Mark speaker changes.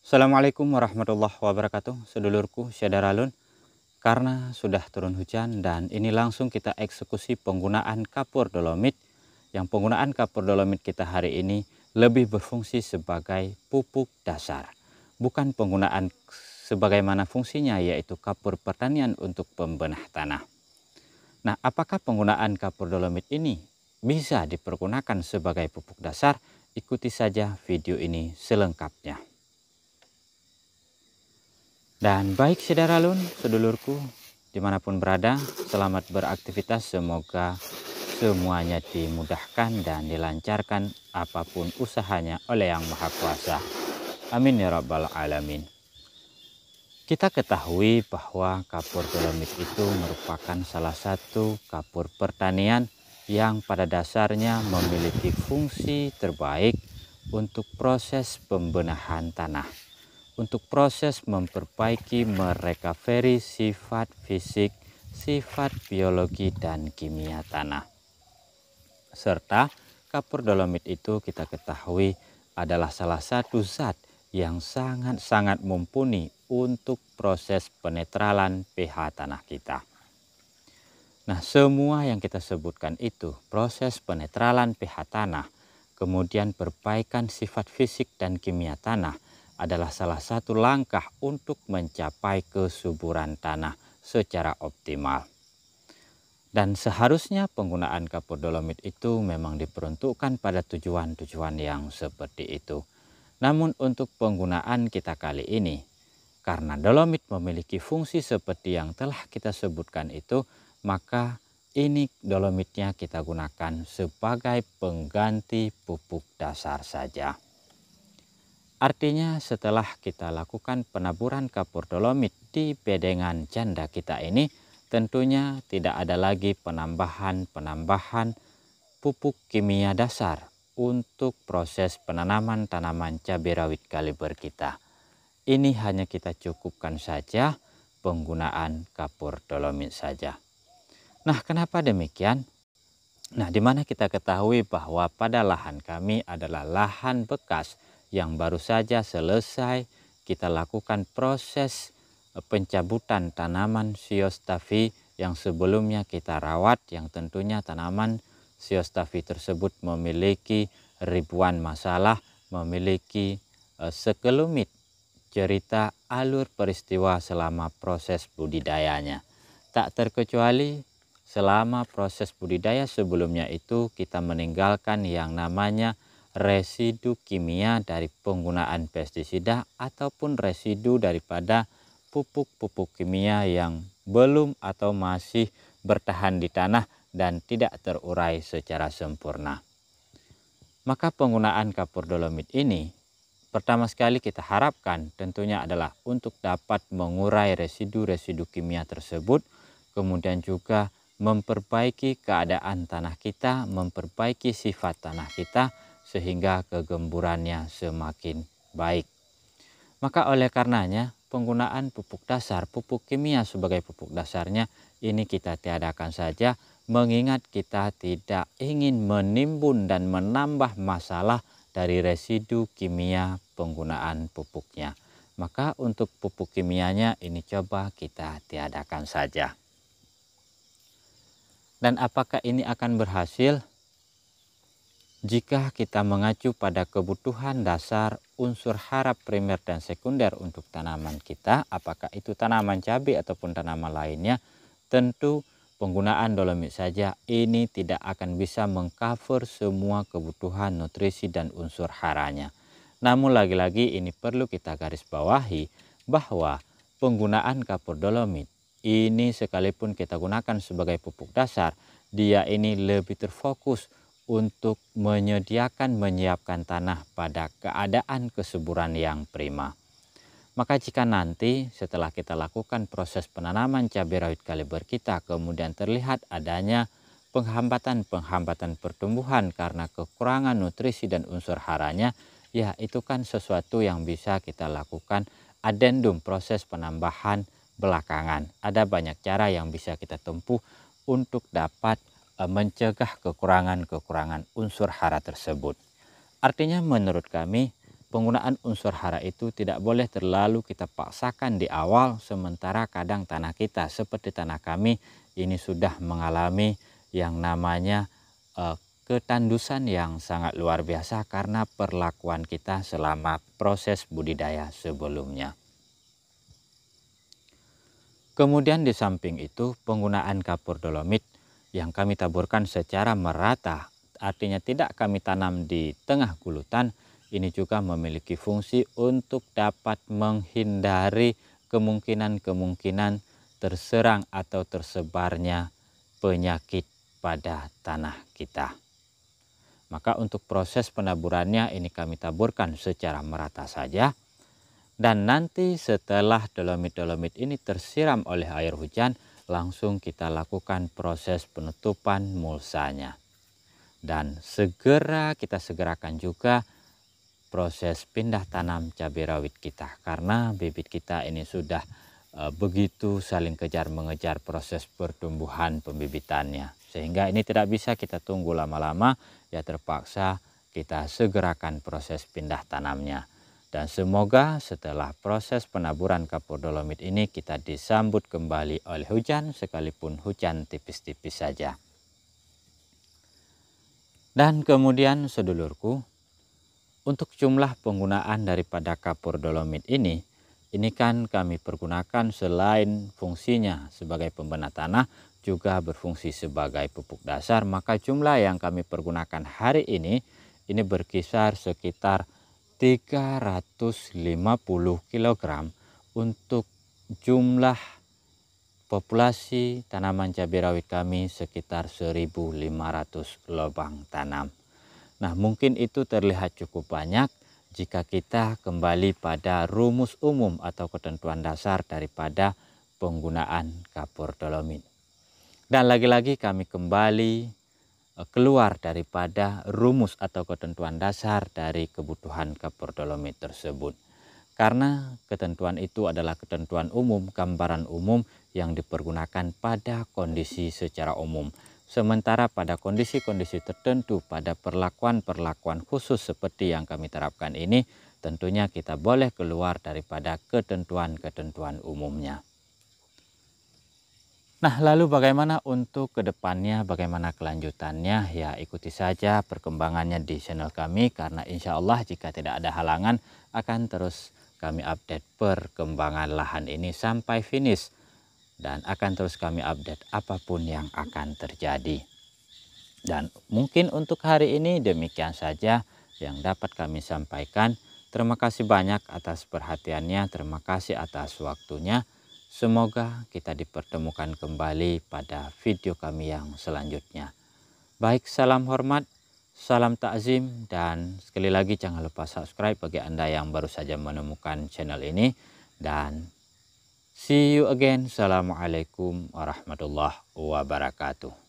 Speaker 1: Assalamualaikum warahmatullahi wabarakatuh, sedulurku Syadaralun. Karena sudah turun hujan dan ini langsung kita eksekusi penggunaan kapur dolomit. Yang penggunaan kapur dolomit kita hari ini lebih berfungsi sebagai pupuk dasar. Bukan penggunaan sebagaimana fungsinya yaitu kapur pertanian untuk pembenah tanah. Nah, apakah penggunaan kapur dolomit ini bisa dipergunakan sebagai pupuk dasar? Ikuti saja video ini selengkapnya. Dan baik Syadaralun, sedulurku, dimanapun berada, selamat beraktivitas. Semoga semuanya dimudahkan dan dilancarkan apapun usahanya oleh Yang Maha Kuasa. Amin ya Rabbal Alamin. Kita ketahui bahwa kapur dolomit itu merupakan salah satu kapur pertanian yang pada dasarnya memiliki fungsi terbaik untuk proses pembenahan tanah, untuk proses memperbaiki merecovery sifat fisik, sifat biologi dan kimia tanah. Serta kapur dolomit itu kita ketahui adalah salah satu zat yang sangat-sangat mumpuni untuk proses penetralan pH tanah kita. Nah, semua yang kita sebutkan itu, proses penetralan pH tanah, kemudian perbaikan sifat fisik dan kimia tanah, adalah salah satu langkah untuk mencapai kesuburan tanah secara optimal. Dan seharusnya penggunaan kapur dolomit itu memang diperuntukkan pada tujuan-tujuan yang seperti itu. Namun untuk penggunaan kita kali ini, karena dolomit memiliki fungsi seperti yang telah kita sebutkan itu, maka ini dolomitnya kita gunakan sebagai pengganti pupuk dasar saja. Artinya setelah kita lakukan penaburan kapur dolomit di bedengan janda kita ini, tentunya tidak ada lagi penambahan pupuk kimia dasar untuk proses penanaman tanaman cabai rawit kaliber kita. Ini hanya kita cukupkan saja penggunaan kapur dolomit saja. Nah, kenapa demikian? Nah, di mana kita ketahui bahwa pada lahan kami adalah lahan bekas yang baru saja selesai kita lakukan proses pencabutan tanaman Shiostavi yang sebelumnya kita rawat, yang tentunya tanaman Shiostavi tersebut memiliki ribuan masalah, memiliki sekelumit cerita alur peristiwa selama proses budidayanya. Tak terkecuali selama proses budidaya sebelumnya itu kita meninggalkan yang namanya residu kimia dari penggunaan pestisida ataupun residu daripada pupuk-pupuk kimia yang belum atau masih bertahan di tanah dan tidak terurai secara sempurna. Maka penggunaan kapur dolomit ini pertama sekali kita harapkan tentunya adalah untuk dapat mengurai residu-residu kimia tersebut, kemudian juga memperbaiki keadaan tanah kita, memperbaiki sifat tanah kita sehingga kegemburannya semakin baik. Maka oleh karenanya penggunaan pupuk dasar, pupuk kimia sebagai pupuk dasarnya ini kita tiadakan saja, mengingat kita tidak ingin menimbun dan menambah masalah dari residu kimia penggunaan pupuknya. Maka untuk pupuk kimianya ini coba kita tiadakan saja. Dan apakah ini akan berhasil? Jika kita mengacu pada kebutuhan dasar unsur hara primer dan sekunder untuk tanaman kita, apakah itu tanaman cabai ataupun tanaman lainnya, tentu penggunaan dolomit saja ini tidak akan bisa mengcover semua kebutuhan nutrisi dan unsur haranya. Namun lagi-lagi ini perlu kita garis bawahi bahwa penggunaan kapur dolomit ini sekalipun kita gunakan sebagai pupuk dasar, dia ini lebih terfokus untuk menyiapkan tanah pada keadaan kesuburan yang prima. Maka jika nanti setelah kita lakukan proses penanaman cabai rawit kaliber kita kemudian terlihat adanya penghambatan pertumbuhan karena kekurangan nutrisi dan unsur haranya, ya itu kan sesuatu yang bisa kita lakukan adendum proses penambahan belakangan. Ada banyak cara yang bisa kita tempuh untuk dapat mencegah kekurangan unsur hara tersebut. Artinya menurut kami penggunaan unsur hara itu tidak boleh terlalu kita paksakan di awal, sementara kadang tanah kita seperti tanah kami ini sudah mengalami yang namanya ketandusan yang sangat luar biasa karena perlakuan kita selama proses budidaya sebelumnya. Kemudian di samping itu penggunaan kapur dolomit yang kami taburkan secara merata, artinya tidak kami tanam di tengah gulutan, ini juga memiliki fungsi untuk dapat menghindari kemungkinan-kemungkinan terserang atau tersebarnya penyakit pada tanah kita. Maka untuk proses penaburannya ini kami taburkan secara merata saja. Dan nanti setelah dolomit-dolomit ini tersiram oleh air hujan, langsung kita lakukan proses penutupan mulsanya. Dan kita segerakan juga proses pindah tanam cabai rawit kita. Karena bibit kita ini sudah begitu saling kejar mengejar proses pertumbuhan pembibitannya. Sehingga ini tidak bisa kita tunggu lama-lama, ya terpaksa kita segerakan proses pindah tanamnya. Dan semoga setelah proses penaburan kapur dolomit ini kita disambut kembali oleh hujan, sekalipun hujan tipis-tipis saja. Dan kemudian sedulurku, untuk jumlah penggunaan daripada kapur dolomit ini kan kami pergunakan selain fungsinya sebagai pembena tanah, juga berfungsi sebagai pupuk dasar. Maka jumlah yang kami pergunakan hari ini berkisar sekitar 350 kg untuk jumlah populasi tanaman cabai rawit kami sekitar 1.500 lubang tanam. Nah, mungkin itu terlihat cukup banyak jika kita kembali pada rumus umum atau ketentuan dasar daripada penggunaan kapur dolomit. Dan lagi-lagi kami kembali keluar daripada rumus atau ketentuan dasar dari kebutuhan kapur dolomit tersebut. Karena ketentuan itu adalah ketentuan umum, gambaran umum yang dipergunakan pada kondisi secara umum. Sementara pada kondisi-kondisi tertentu, pada perlakuan-perlakuan khusus seperti yang kami terapkan ini, tentunya kita boleh keluar daripada ketentuan-ketentuan umumnya. Nah, lalu bagaimana untuk kedepannya, bagaimana kelanjutannya? Ya, ikuti saja perkembangannya di channel kami, karena insya Allah jika tidak ada halangan akan terus kami update perkembangan lahan ini sampai finish. Dan akan terus kami update apapun yang akan terjadi. Dan mungkin untuk hari ini demikian saja yang dapat kami sampaikan. Terima kasih banyak atas perhatiannya, terima kasih atas waktunya. Semoga kita dipertemukan kembali pada video kami yang selanjutnya. Baik, salam hormat, salam takzim, dan sekali lagi jangan lupa subscribe bagi Anda yang baru saja menemukan channel ini. Dan see you again. Assalamualaikum warahmatullahi wabarakatuh.